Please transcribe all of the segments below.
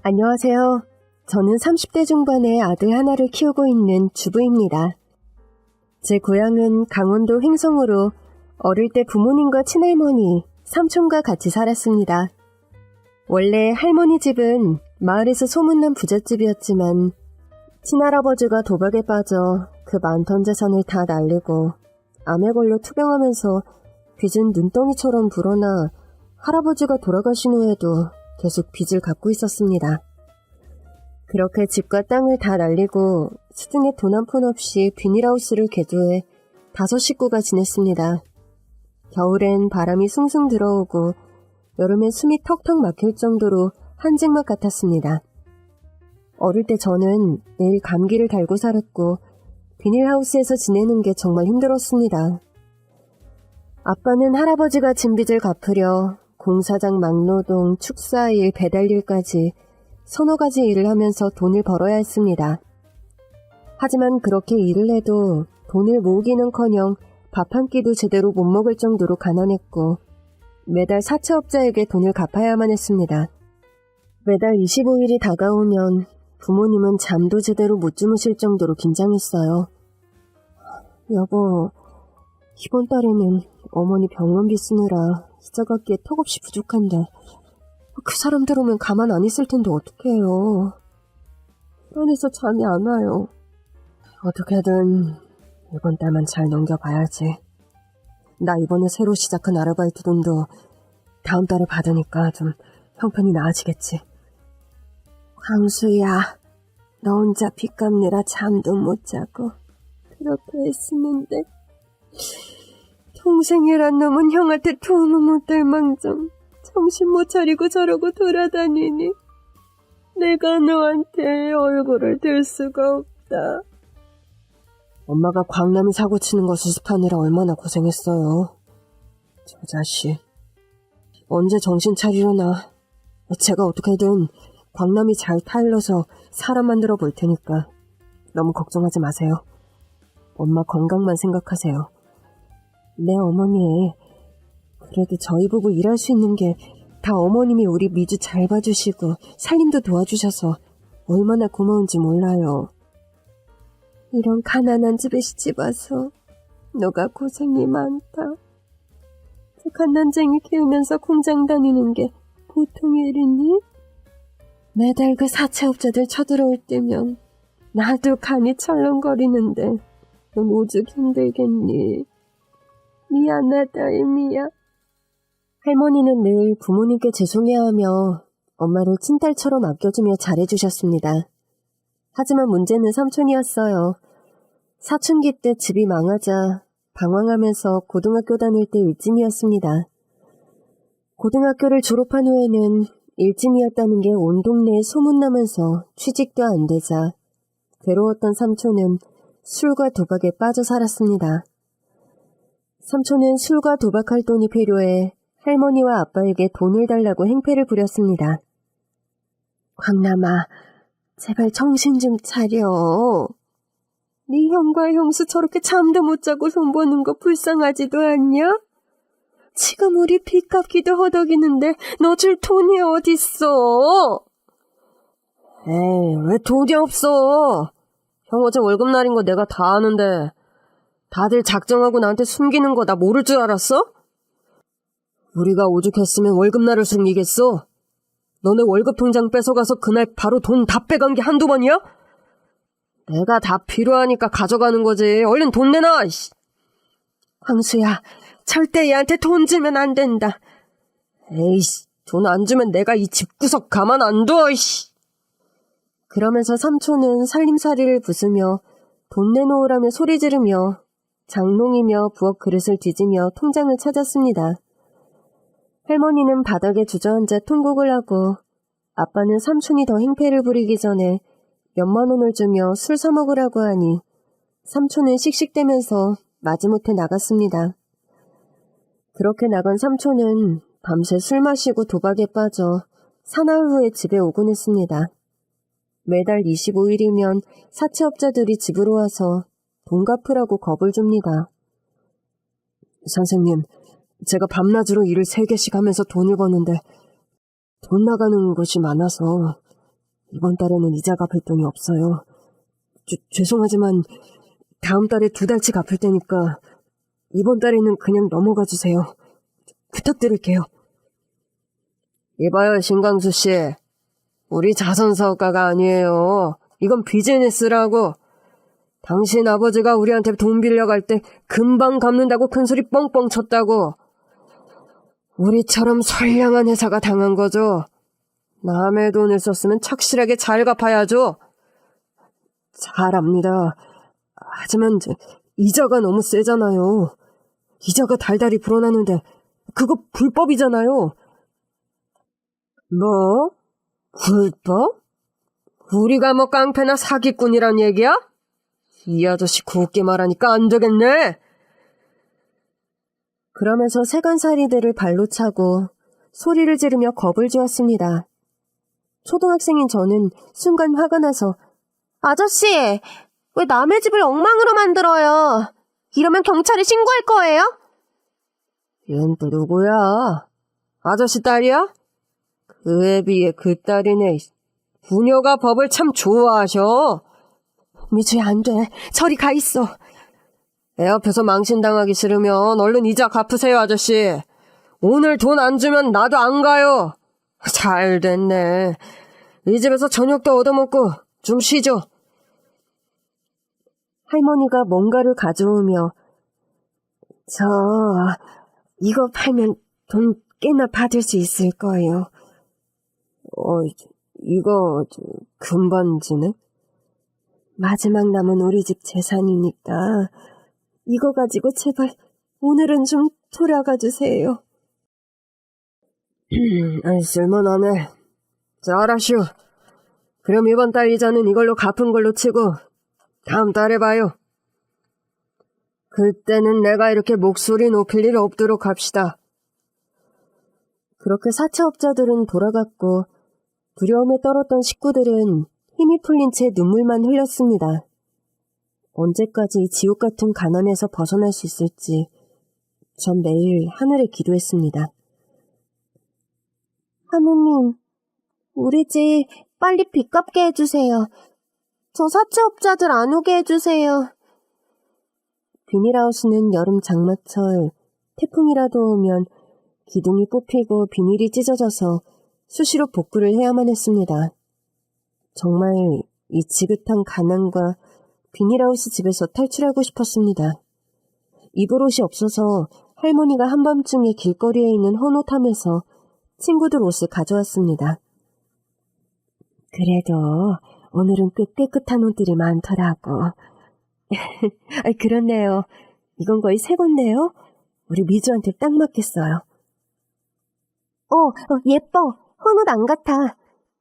안녕하세요. 저는 30대 중반의 아들 하나를 키우고 있는 주부입니다. 제 고향은 강원도 횡성으로 어릴 때 부모님과 친할머니, 삼촌과 같이 살았습니다. 원래 할머니 집은 마을에서 소문난 부잣집이었지만 친할아버지가 도박에 빠져 그 많던 재산을 다 날리고 암에 걸려 투병하면서 빚은 눈덩이처럼 불어나 할아버지가 돌아가신 후에도 계속 빚을 갚고 있었습니다. 그렇게 집과 땅을 다 날리고 수중에 돈 한 푼 없이 비닐하우스를 개조해 5 식구가 지냈습니다. 겨울엔 바람이 숭숭 들어오고 여름엔 숨이 턱턱 막힐 정도로 한증막 같았습니다. 어릴 때 저는 매일 감기를 달고 살았고 비닐하우스에서 지내는 게 정말 힘들었습니다. 아빠는 할아버지가 진 빚을 갚으려 공사장 막노동, 축사일, 배달일까지 서너 가지 일을 하면서 돈을 벌어야 했습니다. 하지만 그렇게 일을 해도 돈을 모으기는커녕 밥 한 끼도 제대로 못 먹을 정도로 가난했고 매달 사채업자에게 돈을 갚아야만 했습니다. 매달 25일이 다가오면 부모님은 잠도 제대로 못 주무실 정도로 긴장했어요. 여보, 이번 달에는 어머니 병원비 쓰느라 이자 갚기에 턱없이 부족한데 그 사람들 오면 가만 안 있을 텐데 어떡해요. 불안해서 잠이 안 와요. 어떻게든 이번 달만 잘 넘겨봐야지. 나 이번에 새로 시작한 아르바이트 돈도 다음 달에 받으니까 좀 형편이 나아지겠지. 광수야, 너 혼자 빚 갚느라 잠도 못 자고 그렇게 애쓰는데 동생이란 놈은 형한테 도움을 못 될 망정 정신 못 차리고 저러고 돌아다니니 내가 너한테 얼굴을 들 수가 없다. 엄마가 광남이 사고치는 거 수습하느라 얼마나 고생했어요. 저 자식 언제 정신 차리려나. 제가 어떻게든 광남이 잘 타일러서 사람 만들어 볼 테니까 너무 걱정하지 마세요. 엄마 건강만 생각하세요. 네, 어머니. 그래도 저희 부부 일할 수 있는 게 다 어머님이 우리 미주 잘 봐주시고 살림도 도와주셔서 얼마나 고마운지 몰라요. 이런 가난한 집에 시집 와서 너가 고생이 많다. 그 갓난쟁이 키우면서 공장 다니는 게 보통 일이니? 매달 그 사채업자들 쳐들어올 때면 나도 간이 철렁거리는데 넌 오죽 힘들겠니? 미안하다, 이미야. 할머니는 늘 부모님께 죄송해하며 엄마를 친딸처럼 아껴주며 잘해주셨습니다. 하지만 문제는 삼촌이었어요. 사춘기 때 집이 망하자 방황하면서 고등학교 다닐 때 일진이었습니다. 고등학교를 졸업한 후에는 일진이었다는 게 온 동네에 소문나면서 취직도 안 되자 괴로웠던 삼촌은 술과 도박에 빠져 살았습니다. 삼촌은 술과 도박할 돈이 필요해 할머니와 아빠에게 돈을 달라고 행패를 부렸습니다. 광남아, 제발 정신 좀 차려. 네 형과 형수 저렇게 잠도 못 자고 돈 버는 거 불쌍하지도 않냐? 지금 우리 빚 갚기도 허덕이는데 너 줄 돈이 어딨어? 에이, 왜 돈이 없어? 형 어제 월급날인 거 내가 다 아는데 다들 작정하고 나한테 숨기는 거 나 모를 줄 알았어? 우리가 오죽했으면 월급날을 숨기겠어? 너네 월급 통장 뺏어가서 그날 바로 돈 다 빼간 게 한두 번이야? 내가 다 필요하니까 가져가는 거지. 얼른 돈 내놔. 광수야, 절대 얘한테 돈 주면 안 된다. 에이씨, 돈 안 주면 내가 이 집구석 가만 안 둬. 이씨. 그러면서 삼촌은 살림살이를 부수며 돈 내놓으라며 소리 지르며 장롱이며 부엌 그릇을 뒤지며 통장을 찾았습니다. 할머니는 바닥에 주저앉아 통곡을 하고 아빠는 삼촌이 더 행패를 부리기 전에 몇만 원을 주며 술 사 먹으라고 하니 삼촌은 씩씩대면서 마지못해 나갔습니다. 그렇게 나간 삼촌은 밤새 술 마시고 도박에 빠져 사나흘 후에 집에 오곤 했습니다. 매달 25일이면 사채업자들이 집으로 와서 돈 갚으라고 겁을 줍니다. 선생님, 제가 밤낮으로 일을 3개씩 하면서 돈을 버는데 돈 나가는 것이 많아서 이번 달에는 이자 갚을 돈이 없어요. 죄송하지만 다음 달에 2달치 갚을 테니까 이번 달에는 그냥 넘어가 주세요. 부탁드릴게요. 이봐요, 신강수 씨. 우리 자선사업가가 아니에요. 이건 비즈니스라고. 당신 아버지가 우리한테 돈 빌려갈 때 금방 갚는다고 큰소리 뻥뻥 쳤다고. 우리처럼 선량한 회사가 당한 거죠. 남의 돈을 썼으면 착실하게 잘 갚아야죠. 잘 압니다. 하지만 이자가 너무 세잖아요. 이자가 달달이 불어나는데 그거 불법이잖아요. 뭐? 불법? 우리가 뭐 깡패나 사기꾼이란 얘기야? 이 아저씨 곱게 말하니까 안 되겠네. 그러면서 세간살이들을 발로 차고 소리를 지르며 겁을 주었습니다. 초등학생인 저는 순간 화가 나서 아저씨, 왜 남의 집을 엉망으로 만들어요? 이러면 경찰에 신고할 거예요? 얘는 또 누구야? 아저씨 딸이야? 그에 비해 그 딸이네. 부녀가 법을 참 좋아하셔. 미주야, 안 돼. 저리 가 있어. 애 앞에서 망신당하기 싫으면 얼른 이자 갚으세요, 아저씨. 오늘 돈 안 주면 나도 안 가요. 잘 됐네. 이 집에서 저녁도 얻어먹고 좀 쉬죠. 할머니가 뭔가를 가져오며 이거 팔면 돈 꽤나 받을 수 있을 거예요. 이거 금반지네? 마지막 남은 우리 집 재산이니까 이거 가지고 제발 오늘은 좀 돌아가 주세요. 쓸만하네. 잘하시오. 그럼 이번 달 이자는 이걸로 갚은 걸로 치고 다음 달에 봐요. 그때는 내가 이렇게 목소리 높일 일 없도록 합시다. 그렇게 사채업자들은 돌아갔고 두려움에 떨었던 식구들은 힘이 풀린 채 눈물만 흘렸습니다. 언제까지 지옥 같은 가난에서 벗어날 수 있을지 전 매일 하늘에 기도했습니다. 하느님, 우리 집 빨리 빚 갚게 해주세요. 저 사채업자들 안 오게 해주세요. 비닐하우스는 여름 장마철 태풍이라도 오면 기둥이 뽑히고 비닐이 찢어져서 수시로 복구를 해야만 했습니다. 정말 이 지긋한 가난과 비닐하우스 집에서 탈출하고 싶었습니다. 입을 옷이 없어서 할머니가 한밤중에 길거리에 있는 헌옷함에서 친구들 옷을 가져왔습니다. 그래도 오늘은 꽤 깨끗한 옷들이 많더라고. 그렇네요. 이건 거의 새 건데요. 우리 미주한테 딱 맞겠어요. 예뻐. 헌옷 안 같아.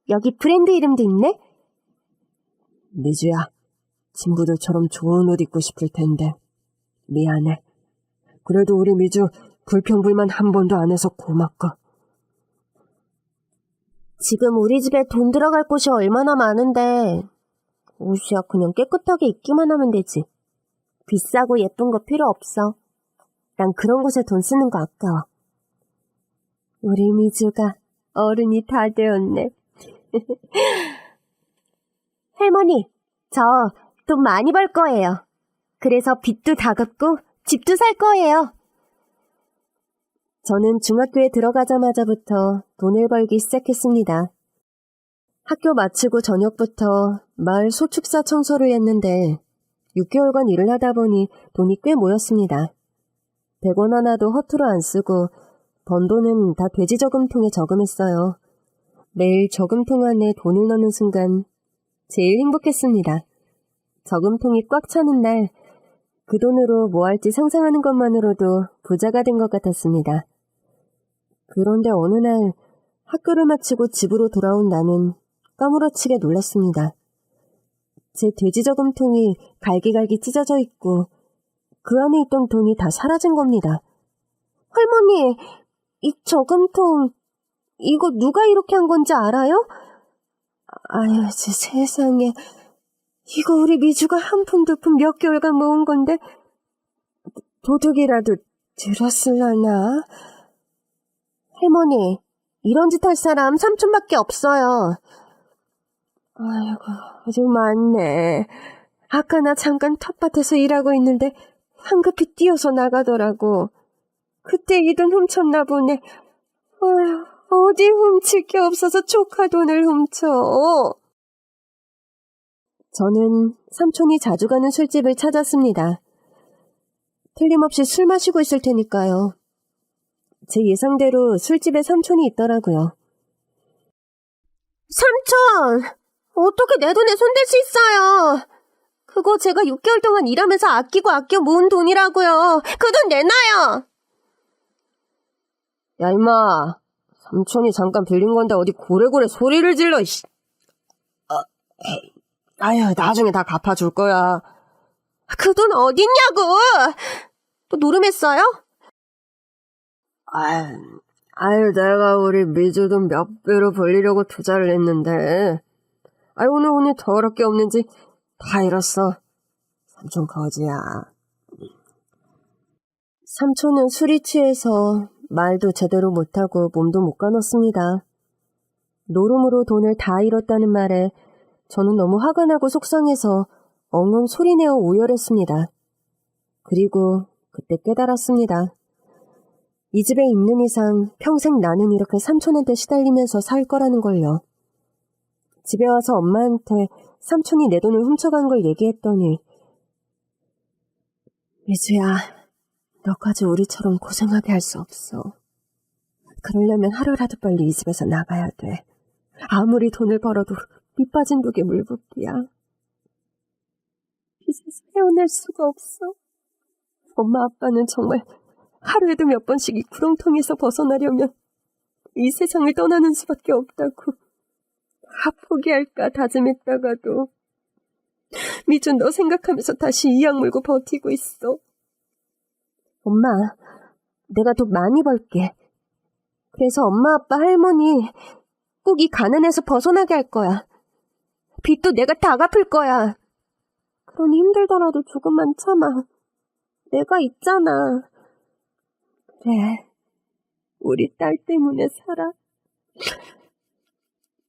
여기 브랜드 이름도 있네. 미주야, 친구들처럼 좋은 옷 입고 싶을 텐데 미안해. 그래도 우리 미주 불평불만 한 번도 안 해서 고맙고. 지금 우리 집에 돈 들어갈 곳이 얼마나 많은데 옷이야 그냥 깨끗하게 입기만 하면 되지. 비싸고 예쁜 거 필요 없어. 난 그런 곳에 돈 쓰는 거 아까워. 우리 미주가 어른이 다 되었네. 할머니, 저 돈 많이 벌 거예요. 그래서 빚도 다 갚고 집도 살 거예요. 저는 중학교에 들어가자마자부터 돈을 벌기 시작했습니다. 학교 마치고 저녁부터 마을 소축사 청소를 했는데 6개월간 일을 하다 보니 돈이 꽤 모였습니다. 100원 하나도 허투루 안 쓰고 번 돈은 다 돼지 저금통에 저금했어요. 매일 저금통 안에 돈을 넣는 순간 제일 행복했습니다. 저금통이 꽉 차는 날 그 돈으로 뭐 할지 상상하는 것만으로도 부자가 된 것 같았습니다. 그런데 어느 날 학교를 마치고 집으로 돌아온 나는 까무러치게 놀랐습니다. 제 돼지 저금통이 갈기갈기 찢어져 있고 그 안에 있던 돈이 다 사라진 겁니다. 할머니, 이 저금통 이거 누가 이렇게 한 건지 알아요? 아유, 세상에. 이거 우리 미주가 한 푼 두 푼 몇 개월간 모은 건데 도둑이라도 들었을라나? 할머니, 이런 짓 할 사람 삼촌밖에 없어요. 아이고, 아직 많네. 아까 나 잠깐 텃밭에서 일하고 있는데 황급히 뛰어서 나가더라고. 그때 이 돈 훔쳤나 보네. 어휴, 어디 훔칠 게 없어서 조카 돈을 훔쳐. 저는 삼촌이 자주 가는 술집을 찾았습니다. 틀림없이 술 마시고 있을 테니까요. 제 예상대로 술집에 삼촌이 있더라고요. 삼촌! 어떻게 내 돈에 손댈 수 있어요? 그거 제가 6개월 동안 일하면서 아끼고 아껴 모은 돈이라고요. 그 돈 내놔요! 야, 임마. 삼촌이 잠깐 빌린 건데 어디 고래고래 소리를 질러, 씨. 아유, 나중에 다 갚아줄 거야. 그 돈 어딨냐고! 또 노름했어요? 아유, 내가 우리 미주 돈 몇 배로 벌리려고 투자를 했는데. 아유, 오늘 운이 더럽게 없는지 다 잃었어. 삼촌 거지야. 삼촌은 술이 취해서 말도 제대로 못하고 몸도 못 가눴습니다. 노름으로 돈을 다 잃었다는 말에 저는 너무 화가 나고 속상해서 엉엉 소리내어 오열했습니다. 그리고 그때 깨달았습니다. 이 집에 있는 이상 평생 나는 이렇게 삼촌한테 시달리면서 살 거라는 걸요. 집에 와서 엄마한테 삼촌이 내 돈을 훔쳐간 걸 얘기했더니 미주야, 너까지 우리처럼 고생하게 할 수 없어. 그러려면 하루라도 빨리 이 집에서 나가야 돼. 아무리 돈을 벌어도 밑 빠진 독에 물붓기야. 빚에서 헤어날 수가 없어. 엄마 아빠는 정말 하루에도 몇 번씩 이 구렁텅이에서 벗어나려면 이 세상을 떠나는 수밖에 없다고. 다 포기할까 다짐했다가도 미준 너 생각하면서 다시 이 약 물고 버티고 있어. 엄마, 내가 돈 많이 벌게. 그래서 엄마, 아빠, 할머니 꼭 이 가난에서 벗어나게 할 거야. 빚도 내가 다 갚을 거야. 그러니 힘들더라도 조금만 참아. 내가 있잖아. 그래, 우리 딸 때문에 살아.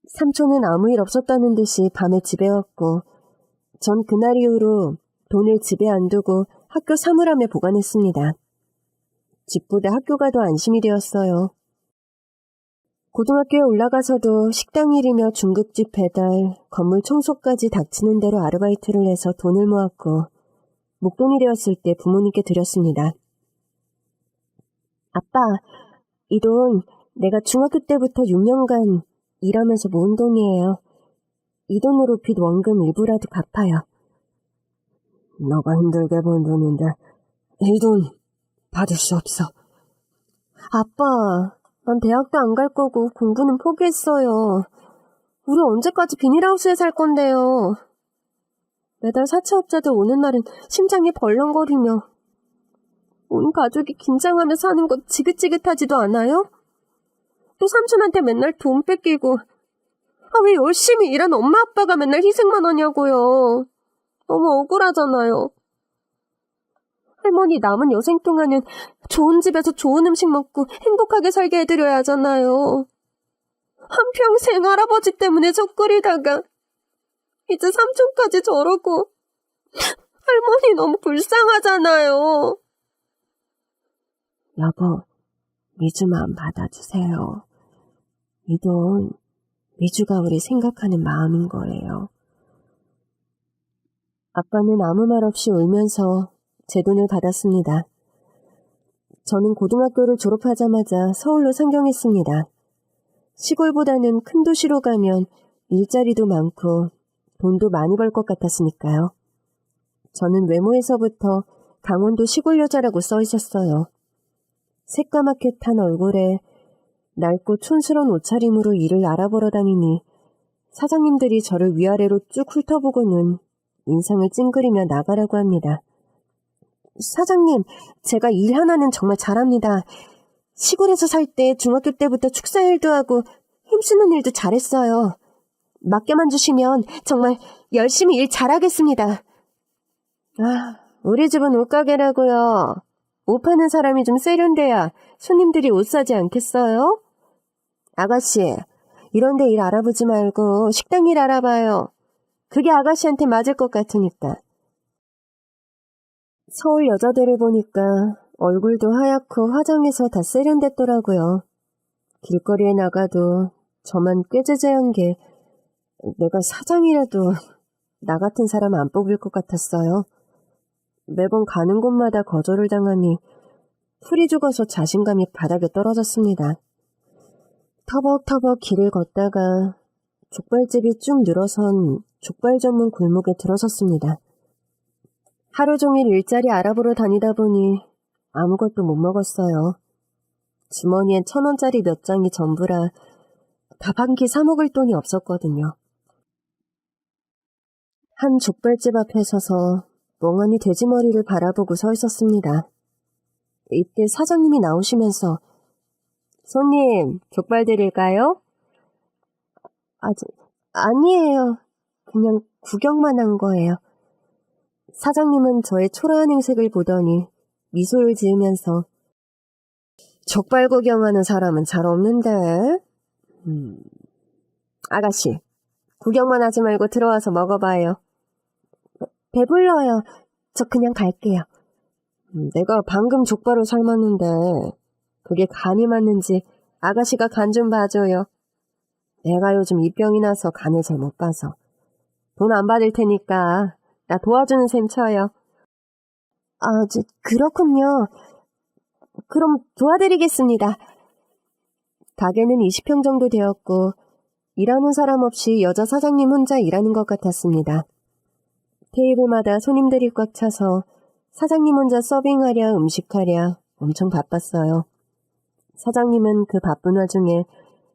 삼촌은 아무 일 없었다는 듯이 밤에 집에 왔고 전 그날 이후로 돈을 집에 안 두고 학교 사물함에 보관했습니다. 집보다 학교가 더 안심이 되었어요. 고등학교에 올라가서도 식당 일이며 중국집 배달, 건물 청소까지 닥치는 대로 아르바이트를 해서 돈을 모았고 목돈이 되었을 때 부모님께 드렸습니다. 아빠, 이 돈 내가 중학교 때부터 6년간 일하면서 모은 돈이에요. 이 돈으로 빚 원금 일부라도 갚아요. 너가 힘들게 번 돈인데 이 돈 받을 수 없어. 아빠, 난 대학도 안 갈 거고 공부는 포기했어요. 우리 언제까지 비닐하우스에 살 건데요. 매달 사채업자들 오는 날은 심장이 벌렁거리며 온 가족이 긴장하며 사는 것 지긋지긋하지도 않아요? 또 삼촌한테 맨날 돈 뺏기고 왜 열심히 일한 엄마 아빠가 맨날 희생만 하냐고요. 너무 억울하잖아요. 할머니 남은 여생 동안은 좋은 집에서 좋은 음식 먹고 행복하게 살게 해드려야 하잖아요. 한평생 할아버지 때문에 젖끓이다가 이제 삼촌까지 저러고 할머니 너무 불쌍하잖아요. 여보, 미주 마음 받아주세요. 이 돈 미주가 우리 생각하는 마음인 거예요. 아빠는 아무 말 없이 울면서 제 돈을 받았습니다. 저는 고등학교를 졸업하자마자 서울로 상경했습니다. 시골보다는 큰 도시로 가면 일자리도 많고 돈도 많이 벌 것 같았으니까요. 저는 외모에서부터 강원도 시골 여자라고 써 있었어요. 새까맣게 탄 얼굴에 낡고 촌스러운 옷차림으로 일을 알아보러 다니니 사장님들이 저를 위아래로 쭉 훑어보고는 인상을 찡그리며 나가라고 합니다. 사장님, 제가 일 하나는 정말 잘합니다. 시골에서 살 때 중학교 때부터 축사일도 하고 힘쓰는 일도 잘했어요. 맡겨만 주시면 정말 열심히 일 잘하겠습니다. 우리 집은 옷가게라고요. 옷 파는 사람이 좀 세련돼야 손님들이 옷 사지 않겠어요? 아가씨, 이런데 일 알아보지 말고 식당 일 알아봐요. 그게 아가씨한테 맞을 것 같으니까. 서울 여자들을 보니까 얼굴도 하얗고 화장해서 다 세련됐더라고요. 길거리에 나가도 저만 꾀죄죄한 게 내가 사장이라도 나 같은 사람 안 뽑을 것 같았어요. 매번 가는 곳마다 거절을 당하니 풀이 죽어서 자신감이 바닥에 떨어졌습니다. 터벅터벅 길을 걷다가 족발집이 쭉 늘어선 족발 전문 골목에 들어섰습니다. 하루 종일 일자리 알아보러 다니다 보니 아무것도 못 먹었어요. 주머니엔 1,000원짜리 몇 장이 전부라 밥 한 끼 사 먹을 돈이 없었거든요. 한 족발집 앞에 서서 멍하니 돼지머리를 바라보고 서 있었습니다. 이때 사장님이 나오시면서 손님, 족발 드릴까요? 아니에요. 그냥 구경만 한 거예요. 사장님은 저의 초라한 행색을 보더니 미소를 지으면서 족발 구경하는 사람은 잘 없는데? 아가씨, 구경만 하지 말고 들어와서 먹어봐요. 배불러요. 저 그냥 갈게요. 내가 방금 족발을 삶았는데 그게 간이 맞는지 아가씨가 간 좀 봐줘요. 내가 요즘 입병이 나서 간을 잘 못 봐서. 돈 안 받을 테니까 나 도와주는 셈 쳐요. 그렇군요. 그럼 도와드리겠습니다. 가게는 20평 정도 되었고 일하는 사람 없이 여자 사장님 혼자 일하는 것 같았습니다. 테이블마다 손님들이 꽉 차서 사장님 혼자 서빙하랴 음식하랴 엄청 바빴어요. 사장님은 그 바쁜 와중에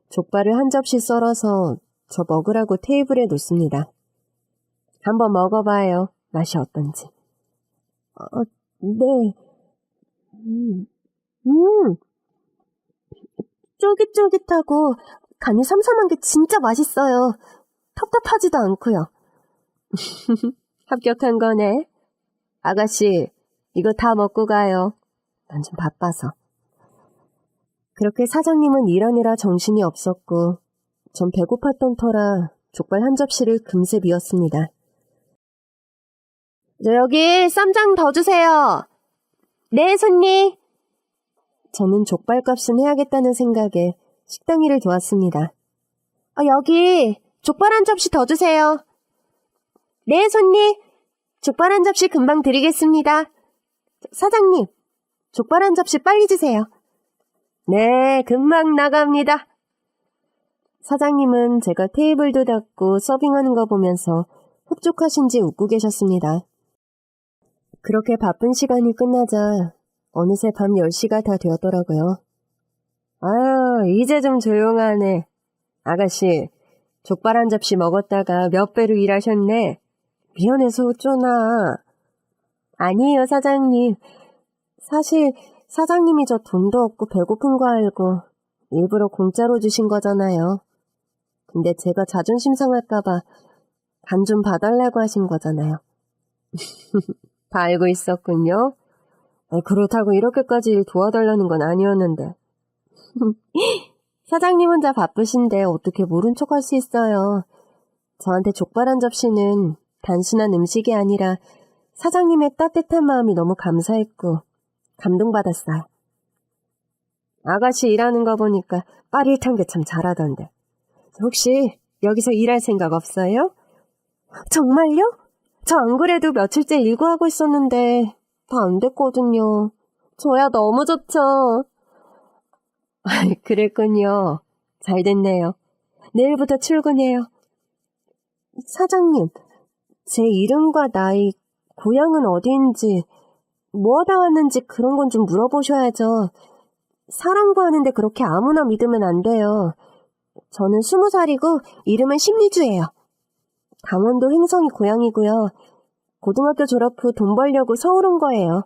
족발을 한 접시 썰어서 저 먹으라고 테이블에 놓습니다. 한번 먹어봐요. 맛이 어떤지. 네. 쫄깃쫄깃하고 간이 삼삼한 게 진짜 맛있어요. 텁텁하지도 않고요. 합격한 거네. 아가씨, 이거 다 먹고 가요. 난 좀 바빠서. 그렇게 사장님은 일하느라 정신이 없었고 전 배고팠던 터라 족발 한 접시를 금세 비웠습니다. 여기 쌈장 더 주세요. 네, 손님. 저는 족발값은 해야겠다는 생각에 식당 일을 도왔습니다. 여기 족발 한 접시 더 주세요. 네, 손님. 족발 한 접시 금방 드리겠습니다. 사장님, 족발 한 접시 빨리 주세요. 네, 금방 나갑니다. 사장님은 제가 테이블도 닦고 서빙하는 거 보면서 흡족하신지 웃고 계셨습니다. 그렇게 바쁜 시간이 끝나자 어느새 밤 10시가 다 되었더라고요. 이제 좀 조용하네. 아가씨, 족발 한 접시 먹었다가 몇 배로 일하셨네. 미안해서 어쩌나. 아니에요, 사장님. 사실 사장님이 저 돈도 없고 배고픈 거 알고 일부러 공짜로 주신 거잖아요. 근데 제가 자존심 상할까봐 간 좀 봐달라고 하신 거잖아요. 다 알고 있었군요. 그렇다고 이렇게까지 도와달라는 건 아니었는데. 사장님 혼자 바쁘신데 어떻게 모른 척 할 수 있어요. 저한테 족발 한 접시는 단순한 음식이 아니라 사장님의 따뜻한 마음이 너무 감사했고 감동받았어요. 아가씨 일하는 거 보니까 빠릿한 게 참 잘하던데. 혹시 여기서 일할 생각 없어요? 정말요? 저 안 그래도 며칠째 일구하고 있었는데 다 안 됐거든요. 저야 너무 좋죠. 그랬군요. 잘 됐네요. 내일부터 출근해요. 사장님, 제 이름과 나이, 고향은 어디인지, 뭐 하다 왔는지 그런 건 좀 물어보셔야죠. 사람 구하는데 그렇게 아무나 믿으면 안 돼요. 저는 20살이고 이름은 심리주예요. 강원도 횡성이 고향이고요. 고등학교 졸업 후 돈 벌려고 서울 온 거예요.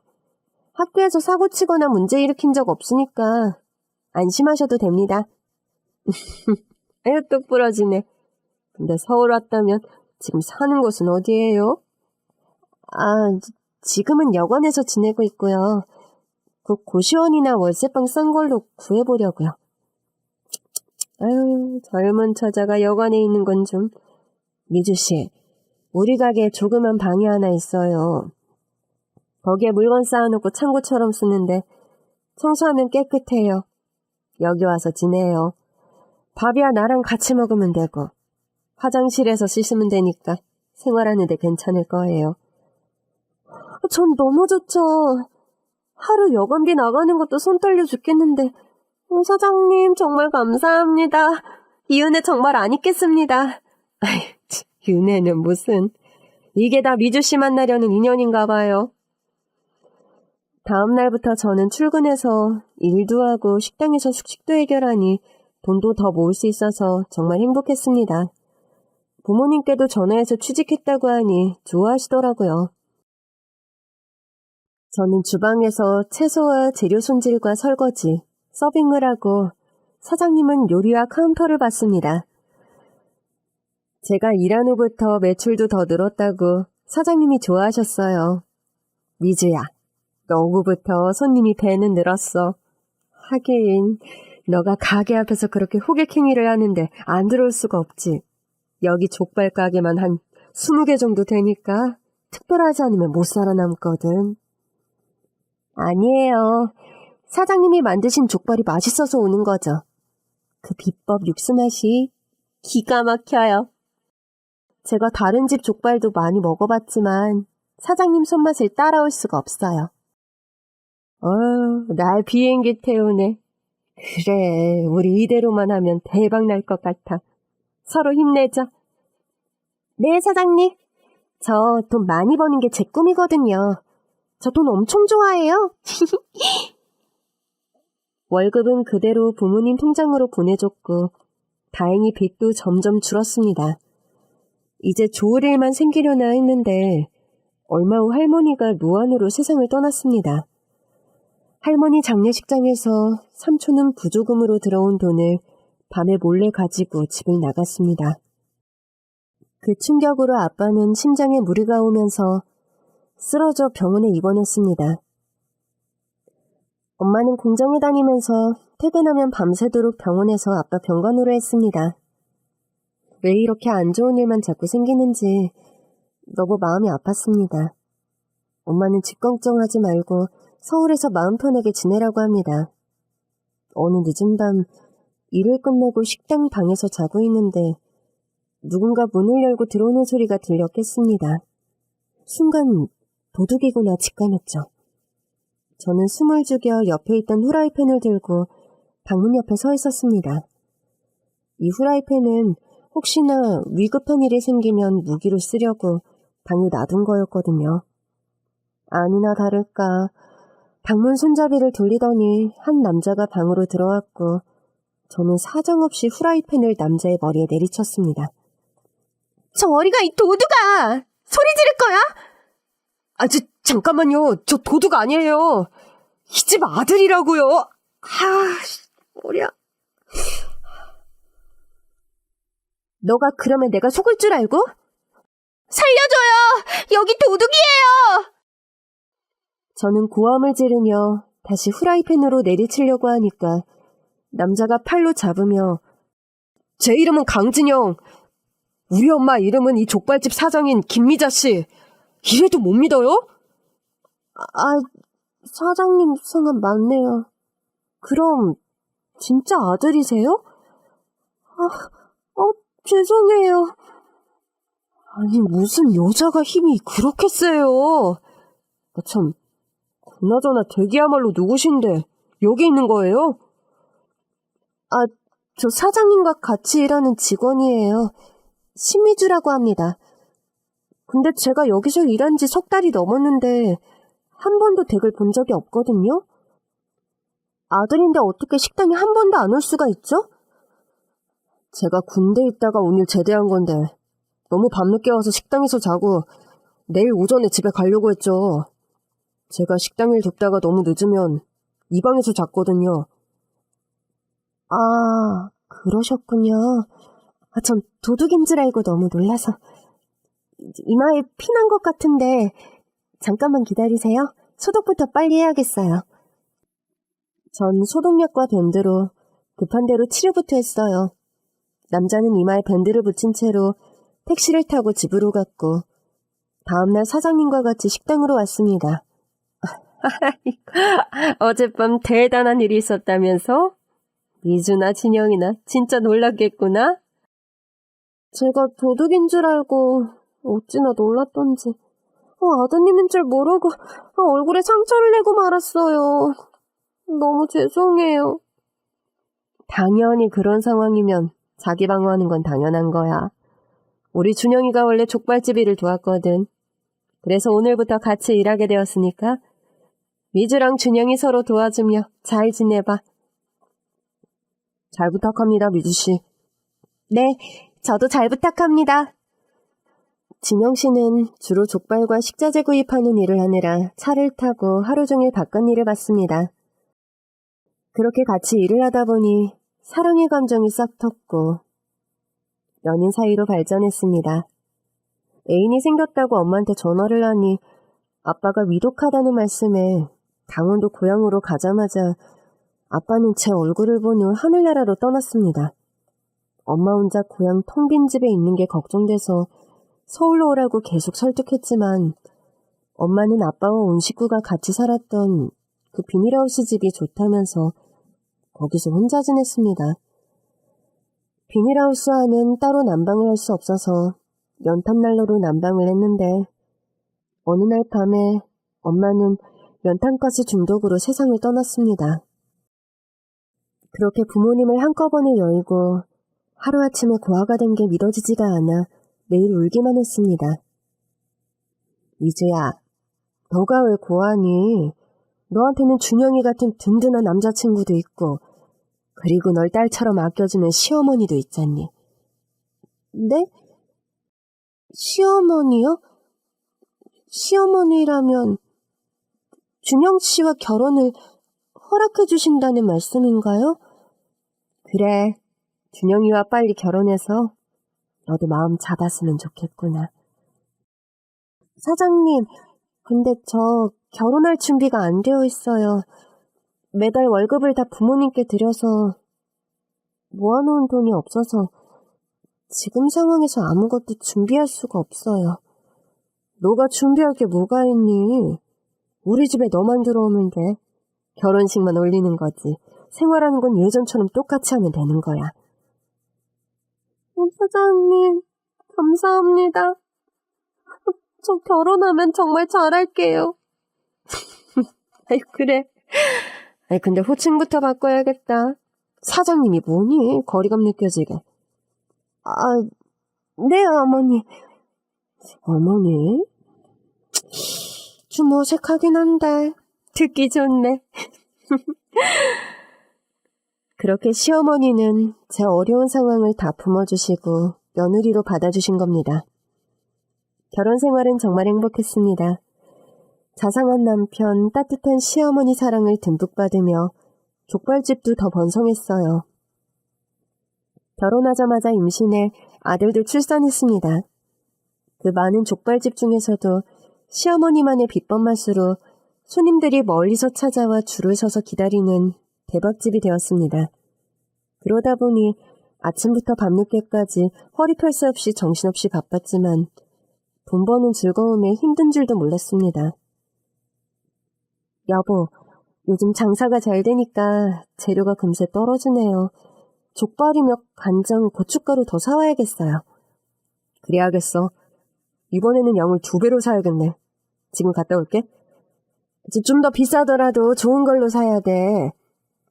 학교에서 사고 치거나 문제 일으킨 적 없으니까 안심하셔도 됩니다. 아유, 똑 부러지네. 근데 서울 왔다면 지금 사는 곳은 어디예요? 지금은 여관에서 지내고 있고요. 곧 고시원이나 월세방 싼 걸로 구해보려고요. 아유, 젊은 처자가 여관에 있는 건 좀. 미주씨, 우리 가게에 조그만 방이 하나 있어요. 거기에 물건 쌓아놓고 창고처럼 쓰는데 청소하면 깨끗해요. 여기 와서 지내요. 밥이야 나랑 같이 먹으면 되고 화장실에서 씻으면 되니까 생활하는데 괜찮을 거예요. 전 너무 좋죠. 하루 여관비 나가는 것도 손 떨려 죽겠는데 사장님 정말 감사합니다. 이 은혜 정말 안 잊겠습니다. 아이, 은혜는 무슨. 이게 다 미주씨 만나려는 인연인가 봐요. 다음 날부터 저는 출근해서 일도 하고 식당에서 숙식도 해결하니 돈도 더 모을 수 있어서 정말 행복했습니다. 부모님께도 전화해서 취직했다고 하니 좋아하시더라고요. 저는 주방에서 채소와 재료 손질과 설거지, 서빙을 하고 사장님은 요리와 카운터를 봤습니다. 제가 일한 후부터 매출도 더 늘었다고 사장님이 좋아하셨어요. 미주야, 너 오후부터 손님이 배는 늘었어. 하긴 너가 가게 앞에서 그렇게 호객행위를 하는데 안 들어올 수가 없지. 여기 족발 가게만 한 20개 정도 되니까 특별하지 않으면 못 살아남거든. 아니에요. 사장님이 만드신 족발이 맛있어서 오는 거죠. 그 비법 육수 맛이 기가 막혀요. 제가 다른 집 족발도 많이 먹어봤지만 사장님 손맛을 따라올 수가 없어요. 날 비행기 태우네. 그래, 우리 이대로만 하면 대박 날 것 같아. 서로 힘내자. 네, 사장님. 저 돈 많이 버는 게 제 꿈이거든요. 저 돈 엄청 좋아해요. 월급은 그대로 부모님 통장으로 보내줬고 다행히 빚도 점점 줄었습니다. 이제 좋을 일만 생기려나 했는데 얼마 후 할머니가 노안으로 세상을 떠났습니다. 할머니 장례식장에서 삼촌은 부조금으로 들어온 돈을 밤에 몰래 가지고 집을 나갔습니다. 그 충격으로 아빠는 심장에 무리가 오면서 쓰러져 병원에 입원했습니다. 엄마는 공장에 다니면서 퇴근하면 밤새도록 병원에서 아빠 병간호를 했습니다. 왜 이렇게 안 좋은 일만 자꾸 생기는지 너무 마음이 아팠습니다. 엄마는 집 걱정하지 말고 서울에서 마음 편하게 지내라고 합니다. 어느 늦은 밤 일을 끝내고 식당 방에서 자고 있는데 누군가 문을 열고 들어오는 소리가 들려 깼습니다. 순간 도둑이구나 직감했죠. 저는 숨을 죽여 옆에 있던 후라이팬을 들고 방문 옆에 서 있었습니다. 이 후라이팬은 혹시나 위급한 일이 생기면 무기로 쓰려고 방에 놔둔 거였거든요. 아니나 다를까 방문 손잡이를 돌리더니 한 남자가 방으로 들어왔고 저는 사정없이 후라이팬을 남자의 머리에 내리쳤습니다. 저 어리가 이 도둑아! 소리 지를 거야? 잠깐만요. 저 도둑 아니에요. 이 집 아들이라고요. 머리야. 너가 그러면 내가 속을 줄 알고? 살려줘요! 여기 도둑이에요! 저는 고함을 지르며 다시 후라이팬으로 내리치려고 하니까 남자가 팔로 잡으며 제 이름은 강진영. 우리 엄마 이름은 이 족발집 사장인 김미자 씨. 이래도 못 믿어요? 사장님 성함 맞네요. 그럼 진짜 아들이세요? 죄송해요. 아니 무슨 여자가 힘이 그렇게 세요. 참, 그나저나 댁이야말로 누구신데 여기 있는 거예요? 저 사장님과 같이 일하는 직원이에요. 신미주라고 합니다. 근데 제가 여기서 일한 지 3달이 넘었는데 한 번도 댁을 본 적이 없거든요. 아들인데 어떻게 식당에 한 번도 안 올 수가 있죠? 제가 군대에 있다가 오늘 제대한 건데 너무 밤늦게 와서 식당에서 자고 내일 오전에 집에 가려고 했죠. 제가 식당 일 돕다가 너무 늦으면 이 방에서 잤거든요. 그러셨군요. 전 도둑인 줄 알고 너무 놀라서. 이마에 피난 것 같은데 잠깐만 기다리세요. 소독부터 빨리 해야겠어요. 전 소독약과 밴드로 급한 대로 치료부터 했어요. 남자는 이마에 밴드를 붙인 채로 택시를 타고 집으로 갔고 다음날 사장님과 같이 식당으로 왔습니다. 어젯밤 대단한 일이 있었다면서? 미주나 진영이나 진짜 놀랐겠구나? 제가 도둑인 줄 알고 어찌나 놀랐던지 아드님인 줄 모르고 얼굴에 상처를 내고 말았어요. 너무 죄송해요. 당연히 그런 상황이면 자기 방어하는 건 당연한 거야. 우리 준영이가 원래 족발집 일을 도왔거든. 그래서 오늘부터 같이 일하게 되었으니까 미주랑 준영이 서로 도와주며 잘 지내봐. 잘 부탁합니다, 미주씨. 네, 저도 잘 부탁합니다. 진영씨는 주로 족발과 식자재 구입하는 일을 하느라 차를 타고 하루 종일 바깥 일을 봤습니다. 그렇게 같이 일을 하다 보니 사랑의 감정이 싹 텄고 연인 사이로 발전했습니다. 애인이 생겼다고 엄마한테 전화를 하니 아빠가 위독하다는 말씀에 강원도 고향으로 가자마자 아빠는 제 얼굴을 본 후 하늘나라로 떠났습니다. 엄마 혼자 고향 텅 빈 집에 있는 게 걱정돼서 서울로 오라고 계속 설득했지만 엄마는 아빠와 온 식구가 같이 살았던 그 비닐하우스 집이 좋다면서 거기서 혼자 지냈습니다. 비닐하우스 안은 따로 난방을 할 수 없어서 연탄난로로 난방을 했는데 어느 날 밤에 엄마는 연탄가스 중독으로 세상을 떠났습니다. 그렇게 부모님을 한꺼번에 열고 하루아침에 고아가 된 게 믿어지지가 않아 매일 울기만 했습니다. 미주야, 너가 왜 고아니? 너한테는 준영이 같은 든든한 남자친구도 있고 그리고 널 딸처럼 아껴주는 시어머니도 있잖니. 네? 시어머니요? 시어머니라면 준영 씨와 결혼을 허락해 주신다는 말씀인가요? 그래, 준영이와 빨리 결혼해서 너도 마음 잡았으면 좋겠구나. 사장님, 근데 저 결혼할 준비가 안 되어 있어요. 매달 월급을 다 부모님께 드려서 모아놓은 돈이 없어서 지금 상황에서 아무것도 준비할 수가 없어요. 너가 준비할 게 뭐가 있니? 우리 집에 너만 들어오면 돼. 결혼식만 올리는 거지. 생활하는 건 예전처럼 똑같이 하면 되는 거야. 사장님, 감사합니다. 저 결혼하면 정말 잘할게요. 아이, 그래. 아이, 근데 호칭부터 바꿔야겠다. 사장님이 뭐니? 거리감 느껴지게. 아, 네, 어머니. 어머니? 좀 어색하긴 한데 듣기 좋네. 그렇게 시어머니는 제 어려운 상황을 다 품어주시고 며느리로 받아주신 겁니다. 결혼 생활은 정말 행복했습니다. 자상한 남편, 따뜻한 시어머니 사랑을 듬뿍 받으며 족발집도 더 번성했어요. 결혼하자마자 임신해 아들도 출산했습니다. 그 많은 족발집 중에서도 시어머니만의 비법 맛으로 손님들이 멀리서 찾아와 줄을 서서 기다리는 대박집이 되었습니다. 그러다 보니 아침부터 밤늦게까지 허리 펼 새 없이 정신없이 바빴지만 돈 버는 즐거움에 힘든 줄도 몰랐습니다. 여보, 요즘 장사가 잘 되니까 재료가 금세 떨어지네요. 족발이며 간장, 고춧가루 더 사와야겠어요. 그래야겠어. 이번에는 양을 2배로 사야겠네. 지금 갔다 올게. 좀 더 비싸더라도 좋은 걸로 사야 돼.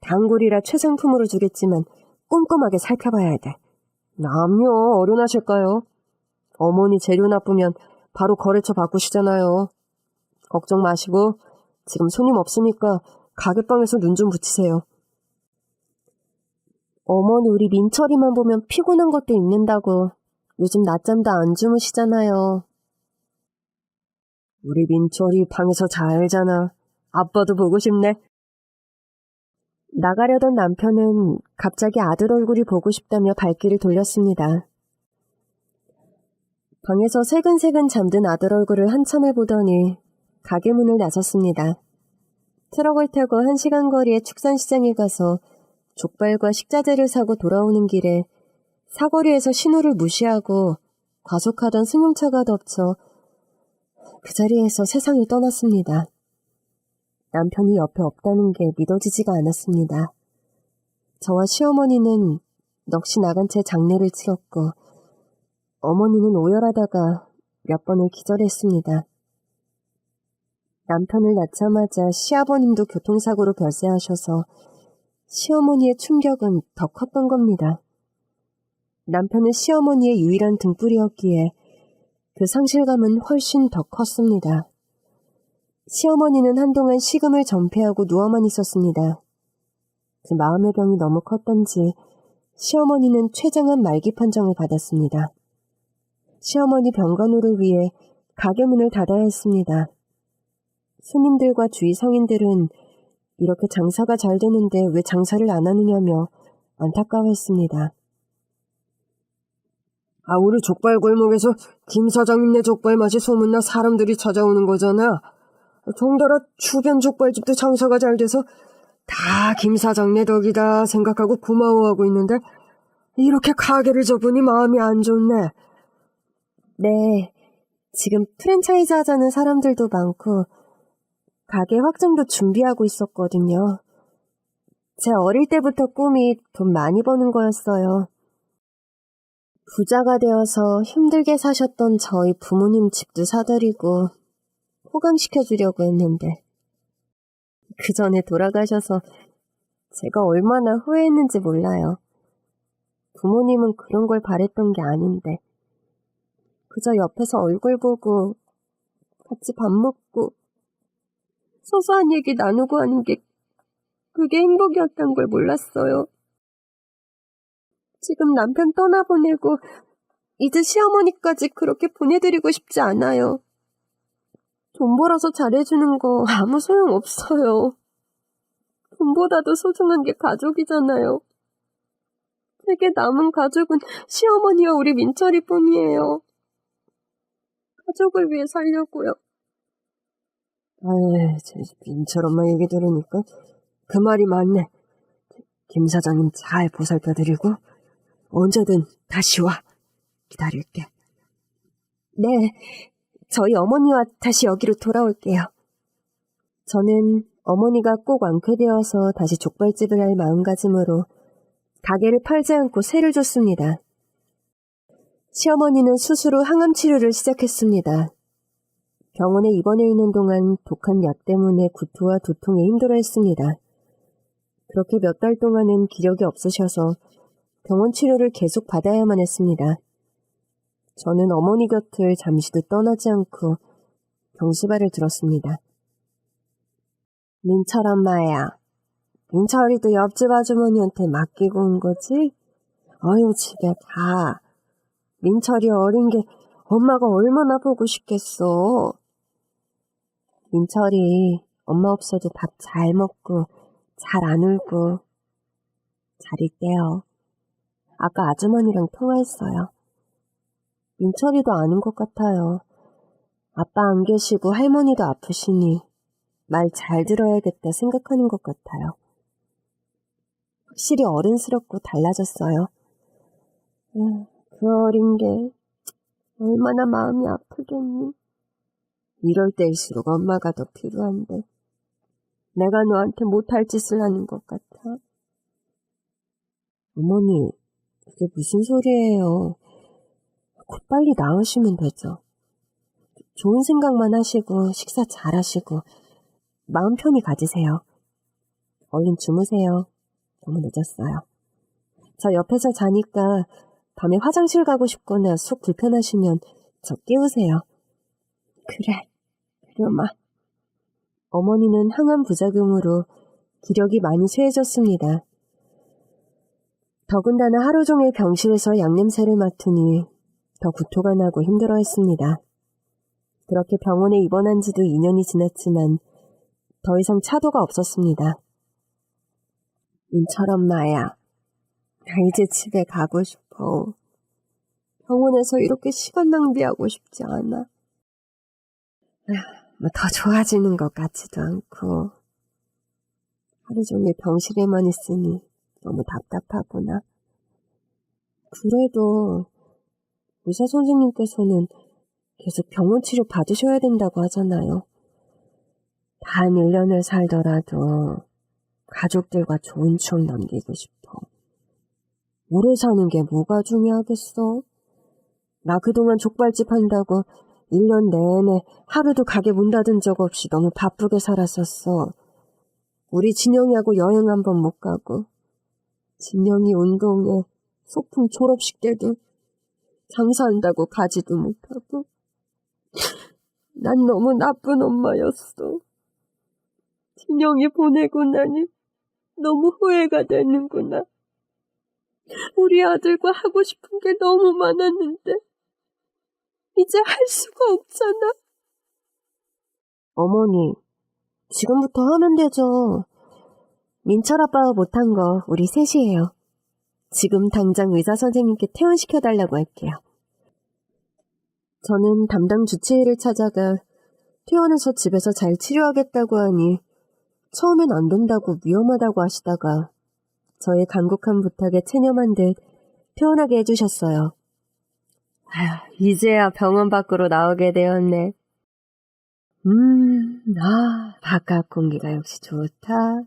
단골이라 최상품으로 주겠지만 꼼꼼하게 살펴봐야 돼. 남요, 어련하실까요? 어머니 재료 나쁘면 바로 거래처 바꾸시잖아요. 걱정 마시고 지금 손님 없으니까 가게방에서 눈 좀 붙이세요. 어머니 우리 민철이만 보면 피곤한 것도 있는다고. 요즘 낮잠도 안 주무시잖아요. 우리 민철이 방에서 잘잖아. 아빠도 보고 싶네. 나가려던 남편은 갑자기 아들 얼굴이 보고 싶다며 발길을 돌렸습니다. 방에서 새근새근 잠든 아들 얼굴을 한참을 보더니 가게 문을 나섰습니다. 트럭을 타고 1시간 거리의 축산시장에 가서 족발과 식자재를 사고 돌아오는 길에 사거리에서 신호를 무시하고 과속하던 승용차가 덮쳐 그 자리에서 세상을 떠났습니다. 남편이 옆에 없다는 게 믿어지지가 않았습니다. 저와 시어머니는 넋이 나간 채 장례를 치렀고 어머니는 오열하다가 몇 번을 기절했습니다. 남편을 낳자마자 시아버님도 교통사고로 별세하셔서 시어머니의 충격은 더 컸던 겁니다. 남편은 시어머니의 유일한 등불이었기에 그 상실감은 훨씬 더 컸습니다. 시어머니는 한동안 식음을 전폐하고 누워만 있었습니다. 그 마음의 병이 너무 컸던지 시어머니는 췌장암 말기 판정을 받았습니다. 시어머니 병간호를 위해 가게 문을 닫아야 했습니다. 손님들과 주위 상인들은 이렇게 장사가 잘 되는데 왜 장사를 안 하느냐며 안타까워했습니다. 우리 족발 골목에서 김 사장님네 족발 맛이 소문나 사람들이 찾아오는 거잖아. 덩달아 주변 족발집도 장사가 잘 돼서 다 김 사장네 덕이다 생각하고 고마워하고 있는데 이렇게 가게를 접으니 마음이 안 좋네. 네, 지금 프랜차이즈 하자는 사람들도 많고 가게 확장도 준비하고 있었거든요. 제 어릴 때부터 꿈이 돈 많이 버는 거였어요. 부자가 되어서 힘들게 사셨던 저희 부모님 집도 사드리고 호강시켜주려고 했는데 그 전에 돌아가셔서 제가 얼마나 후회했는지 몰라요. 부모님은 그런 걸 바랬던 게 아닌데 그저 옆에서 얼굴 보고 같이 밥 먹고 소소한 얘기 나누고 하는 게 그게 행복이었던 걸 몰랐어요. 지금 남편 떠나보내고 이제 시어머니까지 그렇게 보내드리고 싶지 않아요. 돈 벌어서 잘해주는 거 아무 소용 없어요. 돈보다도 소중한 게 가족이잖아요. 제게 남은 가족은 시어머니와 우리 민철이뿐이에요. 가족을 위해 살려고요. 제 민철 엄마 얘기 들으니까 그 말이 맞네. 김 사장님 잘 보살펴드리고 언제든 다시 와. 기다릴게. 네, 저희 어머니와 다시 여기로 돌아올게요. 저는 어머니가 꼭 완쾌되어서 다시 족발집을 할 마음가짐으로 가게를 팔지 않고 세를 줬습니다. 시어머니는 수술 후 항암 치료를 시작했습니다. 병원에 입원해 있는 동안 독한 약 때문에 구토와 두통에 힘들어했습니다. 그렇게 몇 달 동안은 기력이 없으셔서 병원 치료를 계속 받아야만 했습니다. 저는 어머니 곁을 잠시도 떠나지 않고 병수발을 들었습니다. 민철 엄마야, 민철이도 옆집 아주머니한테 맡기고 온 거지? 어휴, 집에 가. 민철이 어린 게 엄마가 얼마나 보고 싶겠어. 민철이 엄마 없어도 밥 잘 먹고 잘 안 울고 잘 있대요. 아까 아주머니랑 통화했어요. 민철이도 아는 것 같아요. 아빠 안 계시고 할머니도 아프시니 말 잘 들어야겠다 생각하는 것 같아요. 확실히 어른스럽고 달라졌어요. 그 어린 게 얼마나 마음이 아프겠니? 이럴 때일수록 엄마가 더 필요한데 내가 너한테 못할 짓을 하는 것 같아. 어머니, 그게 무슨 소리예요? 곧 빨리 나으시면 되죠. 좋은 생각만 하시고 식사 잘 하시고 마음 편히 가지세요. 얼른 주무세요. 너무 늦었어요. 저 옆에서 자니까 밤에 화장실 가고 싶거나 속 불편하시면 저 깨우세요. 그래, 그러마. 어머니는 항암 부작용으로 기력이 많이 쇠해졌습니다. 더군다나 하루 종일 병실에서 약냄새를 맡으니 더 구토가 나고 힘들어했습니다. 그렇게 병원에 입원한 지도 2년이 지났지만 더 이상 차도가 없었습니다. 민철 엄마야, 나 이제 집에 가고 싶어. 병원에서 이렇게 시간 낭비하고 싶지 않아. 더 좋아지는 것 같지도 않고 하루 종일 병실에만 있으니 너무 답답하구나. 그래도 의사 선생님께서는 계속 병원 치료 받으셔야 된다고 하잖아요. 단 1년을 살더라도 가족들과 좋은 추억 남기고 싶어. 오래 사는 게 뭐가 중요하겠어? 나 그동안 족발집 한다고 1년 내내 하루도 가게 문 닫은 적 없이 너무 바쁘게 살았었어. 우리 진영이하고 여행 한 번 못 가고, 진영이 운동회, 소풍 졸업식 때도 장사한다고 가지도 못하고. 난 너무 나쁜 엄마였어. 진영이 보내고 나니 너무 후회가 되는구나. 우리 아들과 하고 싶은 게 너무 많았는데 이제 할 수가 없잖아. 어머니, 지금부터 하면 되죠. 민철 아빠가 못한 거 우리 셋이에요. 지금 당장 의사 선생님께 퇴원시켜달라고 할게요. 저는 담당 주치의를 찾아가 퇴원해서 집에서 잘 치료하겠다고 하니 처음엔 안 된다고 위험하다고 하시다가 저의 간곡한 부탁에 체념한 듯 퇴원하게 해주셨어요. 이제야 병원 밖으로 나오게 되었네. 바깥 공기가 역시 좋다.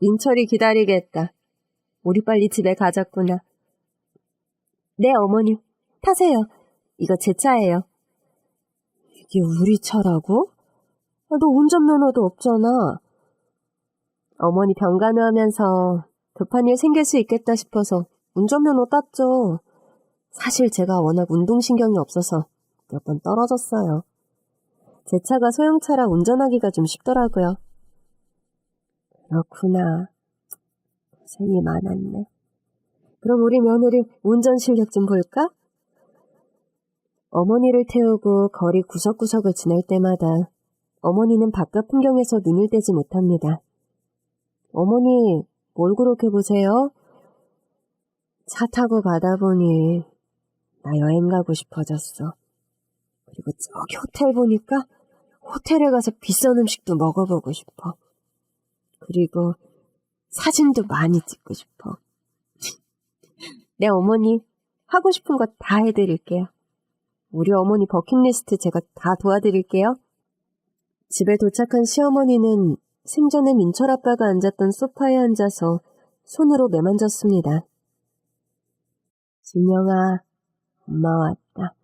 민철이 기다리겠다. 우리 빨리 집에 가자꾸나. 네, 어머님. 타세요. 이거 제 차예요. 이게 우리 차라고? 너 운전면허도 없잖아. 어머니 병간호하면서 급한 일 생길 수 있겠다 싶어서 운전면허 땄죠. 사실 제가 워낙 운동신경이 없어서 몇 번 떨어졌어요. 제 차가 소형차라 운전하기가 좀 쉽더라고요. 그렇구나. 고생이 많았네. 그럼 우리 며느리 운전 실력 좀 볼까? 어머니를 태우고 거리 구석구석을 지날 때마다 어머니는 바깥 풍경에서 눈을 떼지 못합니다. 어머니, 뭘 그렇게 보세요? 차 타고 가다 보니 나 여행 가고 싶어졌어. 그리고 저기 호텔 보니까 호텔에 가서 비싼 음식도 먹어보고 싶어. 그리고 사진도 많이 찍고 싶어. 네, 어머니, 하고 싶은 거 다 해드릴게요. 우리 어머니 버킷리스트 제가 다 도와드릴게요. 집에 도착한 시어머니는 생전에 민철 아빠가 앉았던 소파에 앉아서 손으로 매만졌습니다. 진영아, 엄마 왔다.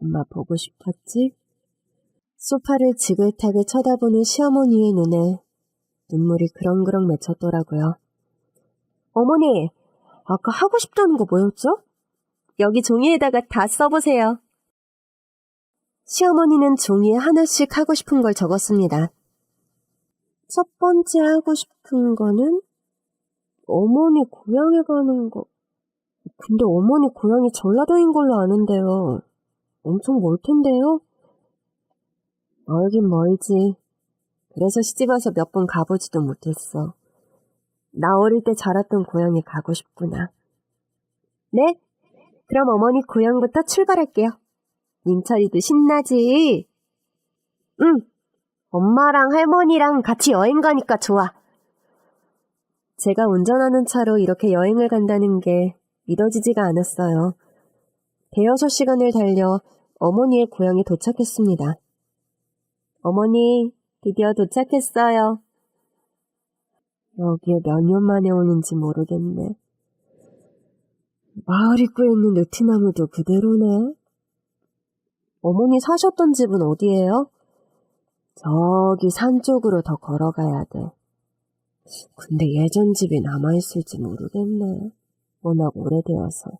엄마 보고 싶었지? 소파를 지긋하게 쳐다보는 시어머니의 눈에 눈물이 그렁그렁 맺혔더라고요. 어머니, 아까 하고 싶다는 거 뭐였죠? 여기 종이에다가 다 써보세요. 시어머니는 종이에 하나씩 하고 싶은 걸 적었습니다. 첫 번째 하고 싶은 거는 어머니 고향에 가는 거. 근데 어머니 고향이 전라도인 걸로 아는데요. 엄청 멀 텐데요? 멀긴 멀지. 그래서 시집와서 몇 번 가보지도 못했어. 나 어릴 때 자랐던 고향에 가고 싶구나. 네? 그럼 어머니 고향부터 출발할게요. 민철이도 신나지? 응. 엄마랑 할머니랑 같이 여행 가니까 좋아. 제가 운전하는 차로 이렇게 여행을 간다는 게 믿어지지가 않았어요. 대여섯 시간을 달려 어머니의 고향에 도착했습니다. 어머니, 드디어 도착했어요. 여기에 몇 년 만에 오는지 모르겠네. 마을 입구에 있는 느티나무도 그대로네. 어머니 사셨던 집은 어디예요? 저기 산 쪽으로 더 걸어가야 돼. 근데 예전 집이 남아있을지 모르겠네. 워낙 오래되어서.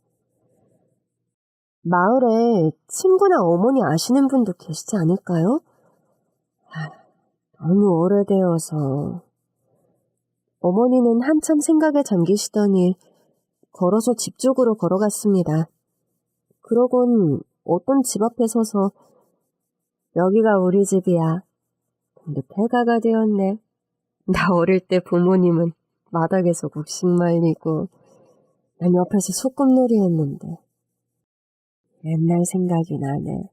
마을에 친구나 어머니 아시는 분도 계시지 않을까요? 너무 오래되어서. 어머니는 한참 생각에 잠기시더니 걸어서 집 쪽으로 걸어갔습니다. 그러곤 어떤 집 앞에 서서 여기가 우리 집이야. 근데 폐가가 되었네. 나 어릴 때 부모님은 마당에서 곡식 말리고 난 옆에서 소꿉놀이 했는데 옛날 생각이 나네.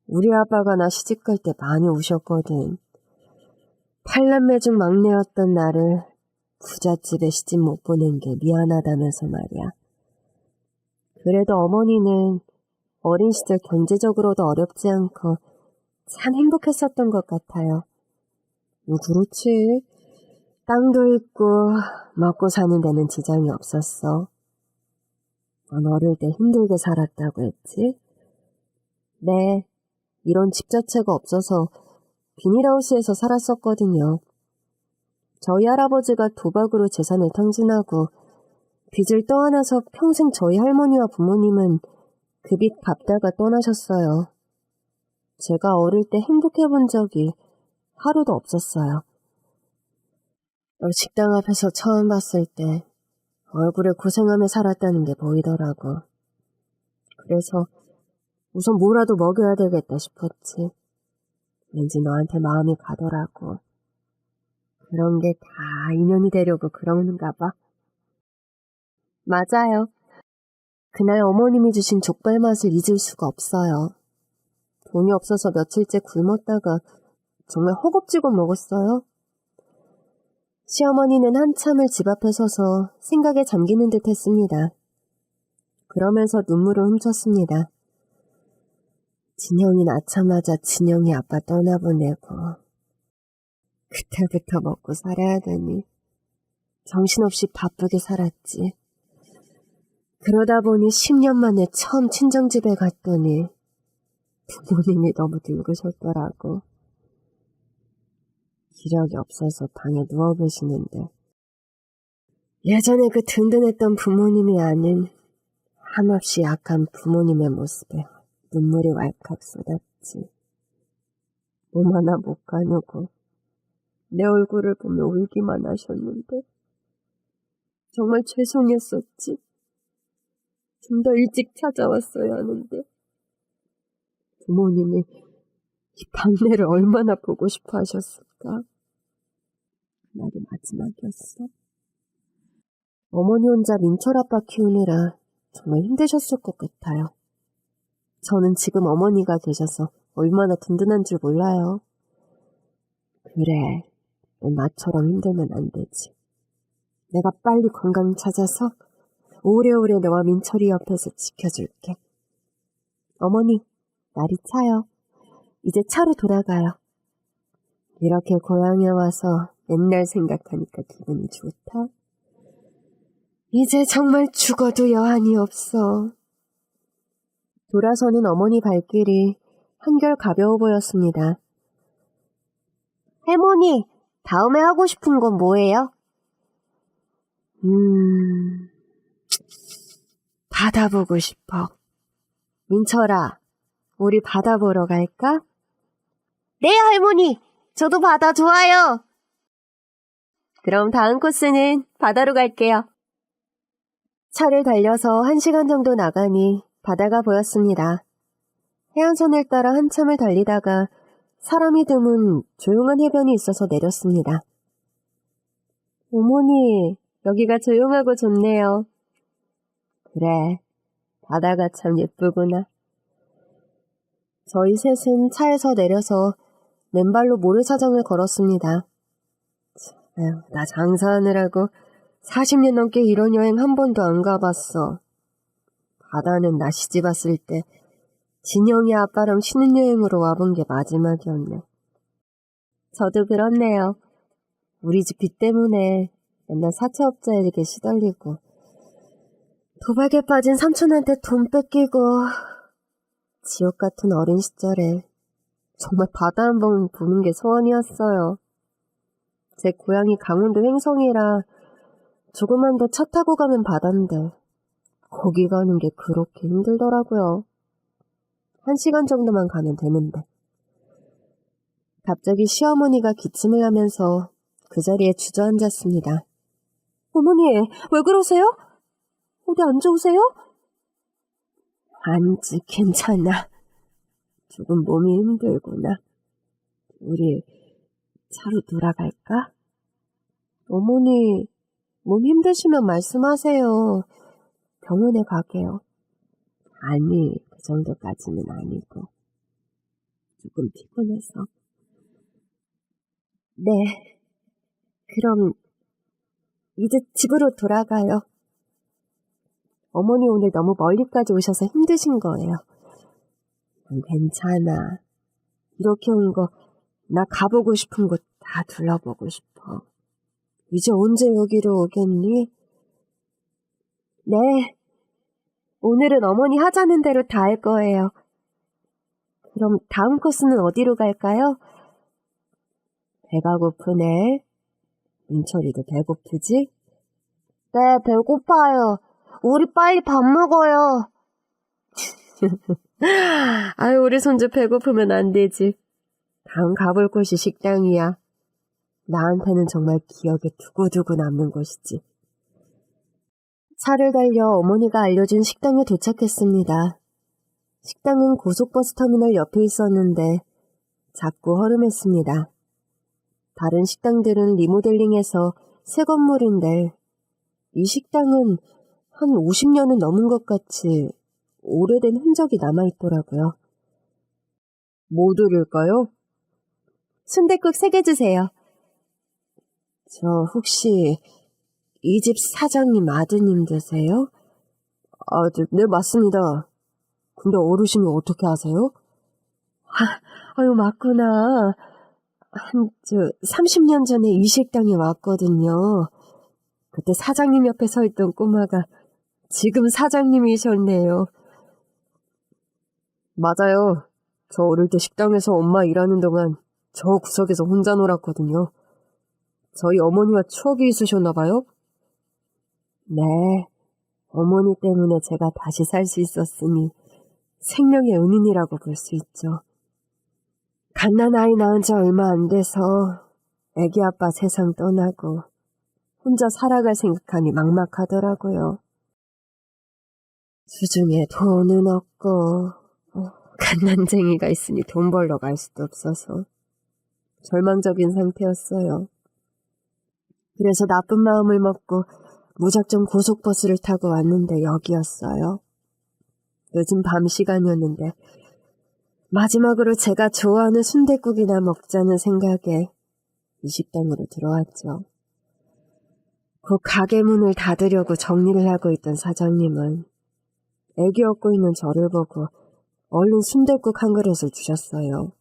우리 아빠가 나 시집갈 때 많이 우셨거든. 8남매 중 막내였던 나를 부잣집에 시집 못 보낸 게 미안하다면서 말이야. 그래도 어머니는 어린 시절 경제적으로도 어렵지 않고 참 행복했었던 것 같아요. 그렇지. 땅도 있고 먹고 사는 데는 지장이 없었어. 넌 어릴 때 힘들게 살았다고 했지? 네, 이런 집 자체가 없어서 비닐하우스에서 살았었거든요. 저희 할아버지가 도박으로 재산을 탕진하고 빚을 떠안아서 평생 저희 할머니와 부모님은 그 빚 갚다가 떠나셨어요. 제가 어릴 때 행복해 본 적이 하루도 없었어요. 식당 앞에서 처음 봤을 때 얼굴에 고생하며 살았다는 게 보이더라고. 그래서 우선 뭐라도 먹여야 되겠다 싶었지. 왠지 너한테 마음이 가더라고. 그런 게 다 인연이 되려고 그러는가 봐. 맞아요. 그날 어머님이 주신 족발 맛을 잊을 수가 없어요. 돈이 없어서 며칠째 굶었다가 정말 허겁지겁 먹었어요. 시어머니는 한참을 집 앞에 서서 생각에 잠기는 듯 했습니다. 그러면서 눈물을 훔쳤습니다. 진영이 낳자마자 진영이 아빠 떠나보내고 그때부터 먹고 살아야 되니 정신없이 바쁘게 살았지. 그러다 보니 10년 만에 처음 친정집에 갔더니 부모님이 너무 늙으셨더라고. 기력이 없어서 방에 누워 계시는데 예전에 그 든든했던 부모님이 아닌 한없이 약한 부모님의 모습에 눈물이 왈칵 쏟았지. 몸 하나 못 가누고 내 얼굴을 보며 울기만 하셨는데 정말 죄송했었지. 좀 더 일찍 찾아왔어야 하는데 부모님이 이 방내를 얼마나 보고 싶어 하셨을까. 그날이 마지막이었어. 어머니 혼자 민철 아빠 키우느라 정말 힘드셨을 것 같아요. 저는 지금 어머니가 계셔서 얼마나 든든한 줄 몰라요. 그래, 넌 나처럼 힘들면 안 되지. 내가 빨리 건강 찾아서 오래오래 너와 민철이 옆에서 지켜줄게. 어머니, 날이 차요. 이제 차로 돌아가요. 이렇게 고향에 와서 옛날 생각하니까 기분이 좋다. 이제 정말 죽어도 여한이 없어. 돌아서는 어머니 발길이 한결 가벼워 보였습니다. 할머니, 다음에 하고 싶은 건 뭐예요? 바다 보고 싶어. 민철아, 우리 바다 보러 갈까? 네, 할머니. 저도 바다 좋아요. 그럼 다음 코스는 바다로 갈게요. 차를 달려서 1시간 정도 나가니 바다가 보였습니다. 해안선을 따라 한참을 달리다가 사람이 드문 조용한 해변이 있어서 내렸습니다. 어머니, 여기가 조용하고 좋네요. 그래, 바다가 참 예쁘구나. 저희 셋은 차에서 내려서 맨발로 모래사장을 걸었습니다. 나 장사하느라고 40년 넘게 이런 여행 한 번도 안 가봤어. 바다는 나 시집 왔을 때 진영이 아빠랑 신혼여행으로 와본 게 마지막이었네. 저도 그렇네요. 우리 집 빚 때문에 맨날 사채업자에게 시달리고 도박에 빠진 삼촌한테 돈 뺏기고 지옥 같은 어린 시절에 정말 바다 한번 보는 게 소원이었어요. 제 고향이 강원도 횡성이라 조금만 더 차 타고 가면 바다인데 거기 가는 게 그렇게 힘들더라고요. 1시간 정도만 가면 되는데. 갑자기 시어머니가 기침을 하면서 그 자리에 주저앉았습니다. 어머니, 왜 그러세요? 어디 안 좋으세요? 아니지, 괜찮아. 조금 몸이 힘들구나. 우리 차로 돌아갈까? 어머니, 몸 힘드시면 말씀하세요. 병원에 가게요. 아니, 그 정도까지는 아니고. 조금 피곤해서. 네, 그럼 이제 집으로 돌아가요. 어머니 오늘 너무 멀리까지 오셔서 힘드신 거예요. 괜찮아. 이렇게 온 거 나 가보고 싶은 곳 다 둘러보고 싶어. 이제 언제 여기로 오겠니? 네. 오늘은 어머니 하자는 대로 다 할 거예요. 그럼 다음 코스는 어디로 갈까요? 배가 고프네. 민철이도 배고프지? 네, 배고파요. 우리 빨리 밥 먹어요. 아유, 우리 손주 배고프면 안 되지. 다음 가볼 곳이 식당이야. 나한테는 정말 기억에 두고두고 남는 곳이지. 차를 달려 어머니가 알려준 식당에 도착했습니다. 식당은 고속버스 터미널 옆에 있었는데 작고 허름했습니다. 다른 식당들은 리모델링해서 새 건물인데 이 식당은 한 50년은 넘은 것 같이 오래된 흔적이 남아있더라고요. 뭐 드릴까요? 순댓국 3개 주세요. 저 혹시 이 집 사장님 아드님 되세요? 네, 맞습니다. 근데 어르신이 어떻게 아세요? 아유, 맞구나. 30년 전에 이 식당에 왔거든요. 그때 사장님 옆에 서 있던 꼬마가 지금 사장님이셨네요. 맞아요. 저 어릴 때 식당에서 엄마 일하는 동안 저 구석에서 혼자 놀았거든요. 저희 어머니와 추억이 있으셨나 봐요? 네. 어머니 때문에 제가 다시 살 수 있었으니 생명의 은인이라고 볼 수 있죠. 갓난아이 낳은 지 얼마 안 돼서 애기 아빠 세상 떠나고 혼자 살아갈 생각하니 막막하더라고요. 주중에 돈은 없고 갓난쟁이가 있으니 돈 벌러 갈 수도 없어서 절망적인 상태였어요. 그래서 나쁜 마음을 먹고 무작정 고속버스를 타고 왔는데 여기였어요. 늦은 밤 시간이었는데 마지막으로 제가 좋아하는 순댓국이나 먹자는 생각에 이 식당으로 들어왔죠. 그 가게 문을 닫으려고 정리를 하고 있던 사장님은 애기 업고 있는 저를 보고 얼른 순댓국 한 그릇을 주셨어요.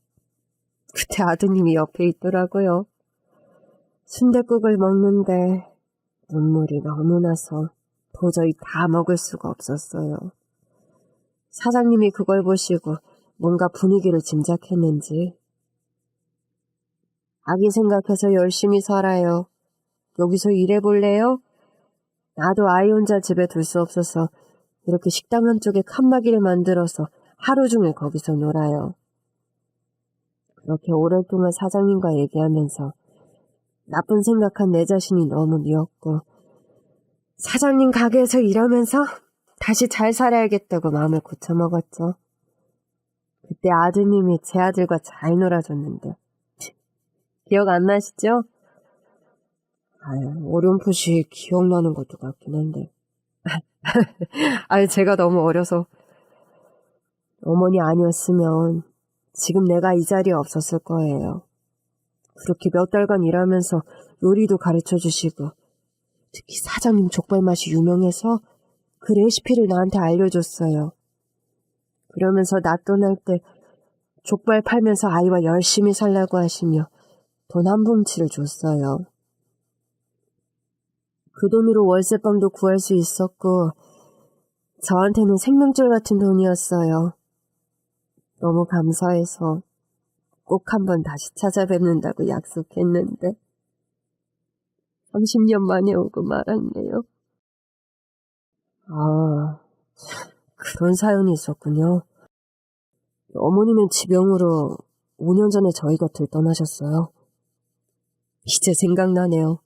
그때 아드님이 옆에 있더라고요. 순댓국을 먹는데 눈물이 너무 나서 도저히 다 먹을 수가 없었어요. 사장님이 그걸 보시고 뭔가 분위기를 짐작했는지 아기 생각해서 열심히 살아요. 여기서 일해볼래요? 나도 아이 혼자 집에 둘 수 없어서 이렇게 식당 한쪽에 칸막이를 만들어서 하루 종일 거기서 놀아요. 그렇게 오랫동안 사장님과 얘기하면서 나쁜 생각한 내 자신이 너무 미웠고 사장님 가게에서 일하면서 다시 잘 살아야겠다고 마음을 고쳐먹었죠. 그때 아드님이 제 아들과 잘 놀아줬는데 기억 안 나시죠? 어렴풋이 기억나는 것도 같긴 한데 제가 너무 어려서 어머니 아니었으면 지금 내가 이 자리에 없었을 거예요. 그렇게 몇 달간 일하면서 요리도 가르쳐주시고 특히 사장님 족발 맛이 유명해서 그 레시피를 나한테 알려줬어요. 그러면서 나 떠날 때 족발 팔면서 아이와 열심히 살라고 하시며 돈 한 뭉치를 줬어요. 그 돈으로 월세방도 구할 수 있었고 저한테는 생명줄 같은 돈이었어요. 너무 감사해서 꼭 한번 다시 찾아뵙는다고 약속했는데 30년 만에 오고 말았네요. 그런 사연이 있었군요. 어머니는 지병으로 5년 전에 저희 곁을 떠나셨어요. 이제 생각나네요.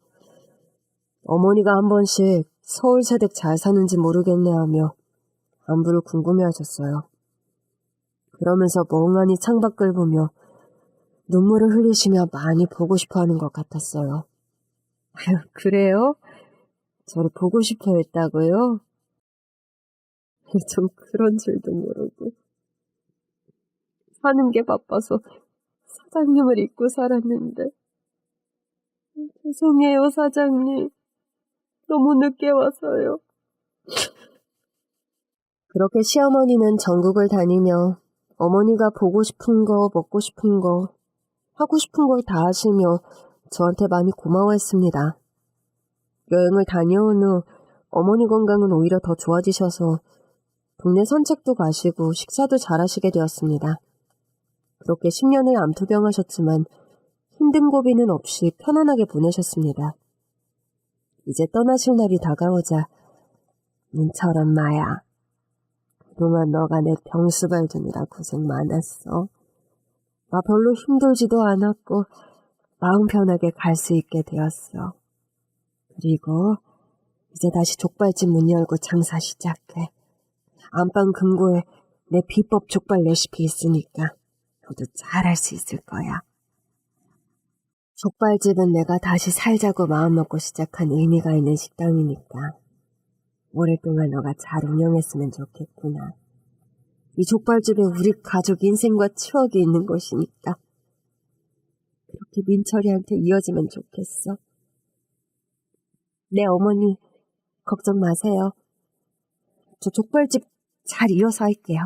어머니가 한 번씩 서울 세댁 잘 사는지 모르겠네 하며 안부를 궁금해하셨어요. 그러면서 멍하니 창밖을 보며 눈물을 흘리시며 많이 보고 싶어하는 것 같았어요. 그래요? 저를 보고 싶어 했다고요? 좀 그런 줄도 모르고 사는 게 바빠서 사장님을 잊고 살았는데 죄송해요, 사장님. 너무 늦게 와서요. 그렇게 시어머니는 전국을 다니며 어머니가 보고 싶은 거, 먹고 싶은 거, 하고 싶은 걸 다 하시며 저한테 많이 고마워했습니다. 여행을 다녀온 후 어머니 건강은 오히려 더 좋아지셔서 동네 산책도 가시고 식사도 잘하시게 되었습니다. 그렇게 10년을 암투병하셨지만 힘든 고비는 없이 편안하게 보내셨습니다. 이제 떠나실 날이 다가오자 민철 엄마야, 그동안 너가 내 병수발 두느라 고생 많았어. 나 별로 힘들지도 않았고 마음 편하게 갈 수 있게 되었어. 그리고 이제 다시 족발집 문 열고 장사 시작해. 안방 금고에 내 비법 족발 레시피 있으니까 너도 잘할 수 있을 거야. 족발집은 내가 다시 살자고 마음먹고 시작한 의미가 있는 식당이니까 오랫동안 너가 잘 운영했으면 좋겠구나. 이 족발집에 우리 가족 인생과 추억이 있는 곳이니까 그렇게 민철이한테 이어지면 좋겠어. 네, 어머니, 걱정 마세요. 저 족발집 잘 이어서 할게요.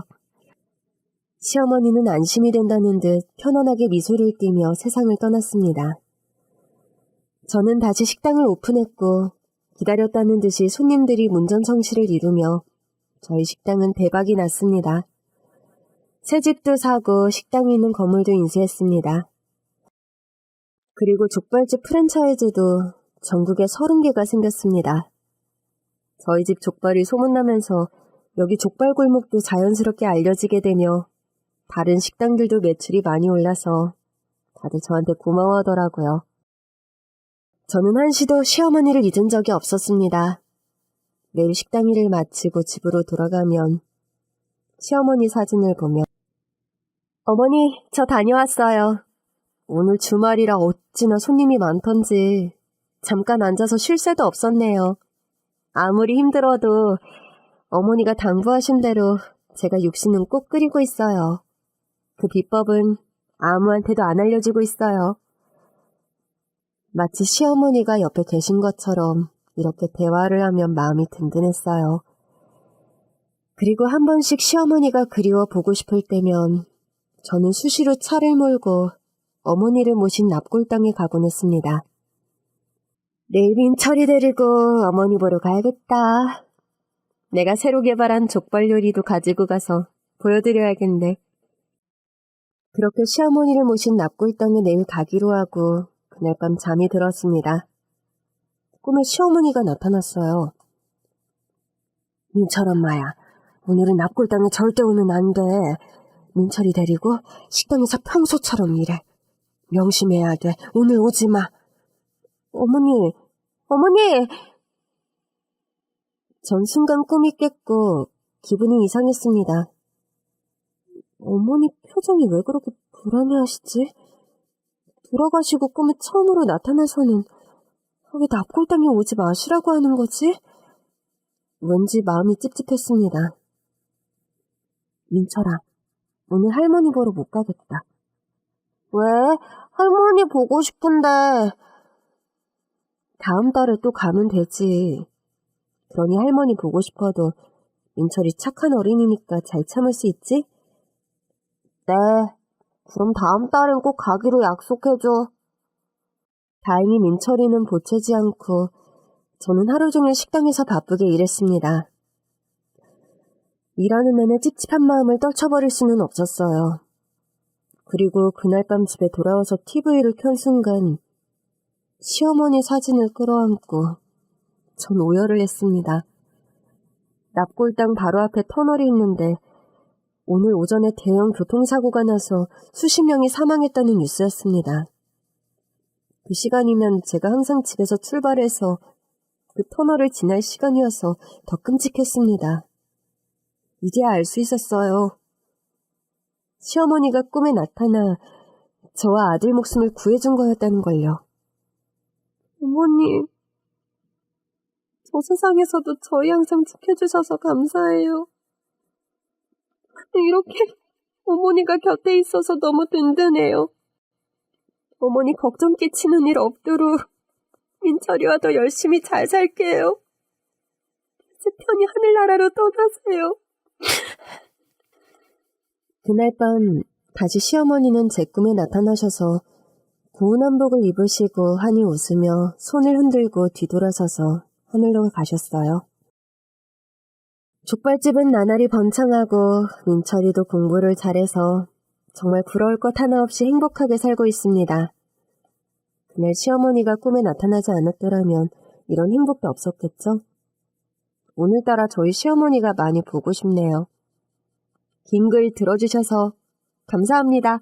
시어머니는 안심이 된다는 듯 편안하게 미소를 띠며 세상을 떠났습니다. 저는 다시 식당을 오픈했고 기다렸다는 듯이 손님들이 문전성시를 이루며 저희 식당은 대박이 났습니다. 새 집도 사고 식당이 있는 건물도 인수했습니다. 그리고 족발집 프랜차이즈도 전국에 30개가 생겼습니다. 저희 집 족발이 소문나면서 여기 족발 골목도 자연스럽게 알려지게 되며 다른 식당들도 매출이 많이 올라서 다들 저한테 고마워하더라고요. 저는 한시도 시어머니를 잊은 적이 없었습니다. 매일 식당 일을 마치고 집으로 돌아가면 시어머니 사진을 보며 어머니, 저 다녀왔어요. 오늘 주말이라 어찌나 손님이 많던지 잠깐 앉아서 쉴 새도 없었네요. 아무리 힘들어도 어머니가 당부하신 대로 제가 육수는 꼭 끓이고 있어요. 그 비법은 아무한테도 안 알려주고 있어요. 마치 시어머니가 옆에 계신 것처럼 이렇게 대화를 하면 마음이 든든했어요. 그리고 한 번씩 시어머니가 그리워 보고 싶을 때면 저는 수시로 차를 몰고 어머니를 모신 납골당에 가곤 했습니다. 내일 민철이 데리고 어머니 보러 가야겠다. 내가 새로 개발한 족발 요리도 가지고 가서 보여드려야겠네. 그렇게 시어머니를 모신 납골당에 내일 가기로 하고 그날 밤 잠이 들었습니다. 꿈에 시어머니가 나타났어요. 민철 엄마야, 오늘은 납골당에 절대 오면 안 돼. 민철이 데리고 식당에서 평소처럼 일해. 명심해야 돼. 오늘 오지 마. 어머니! 전 순간 꿈이 깼고 기분이 이상했습니다. 어머니 표정이 왜 그렇게 불안해하시지? 돌아가시고 꿈에 처음으로 나타나서는 왜 납골당에 오지 마시라고 하는 거지? 왠지 마음이 찝찝했습니다. 민철아, 오늘 할머니 보러 못 가겠다. 왜? 할머니 보고 싶은데. 다음 달에 또 가면 되지. 그러니 할머니 보고 싶어도 민철이 착한 어린이니까 잘 참을 수 있지? 네, 그럼 다음 달엔 꼭 가기로 약속해줘. 다행히 민철이는 보채지 않고 저는 하루 종일 식당에서 바쁘게 일했습니다. 일하는 내내 찝찝한 마음을 떨쳐버릴 수는 없었어요. 그리고 그날 밤 집에 돌아와서 TV를 켠 순간 시어머니 사진을 끌어안고 전 오열을 했습니다. 납골당 바로 앞에 터널이 있는데 오늘 오전에 대형 교통사고가 나서 수십 명이 사망했다는 뉴스였습니다. 그 시간이면 제가 항상 집에서 출발해서 그 터널을 지날 시간이어서 더 끔찍했습니다. 이제야 알 수 있었어요. 시어머니가 꿈에 나타나 저와 아들 목숨을 구해준 거였다는 걸요. 어머니, 저 세상에서도 저희 항상 지켜주셔서 감사해요. 이렇게 어머니가 곁에 있어서 너무 든든해요. 어머니 걱정 끼치는 일 없도록 민철이와 더 열심히 잘 살게요. 이제 편히 하늘나라로 떠나세요. 그날 밤 다시 시어머니는 제 꿈에 나타나셔서 고운 한복을 입으시고 환히 웃으며 손을 흔들고 뒤돌아서서 하늘로 가셨어요. 족발집은 나날이 번창하고 민철이도 공부를 잘해서 정말 부러울 것 하나 없이 행복하게 살고 있습니다. 그날 시어머니가 꿈에 나타나지 않았더라면 이런 행복도 없었겠죠? 오늘따라 저희 시어머니가 많이 보고 싶네요. 긴 글 들어주셔서 감사합니다.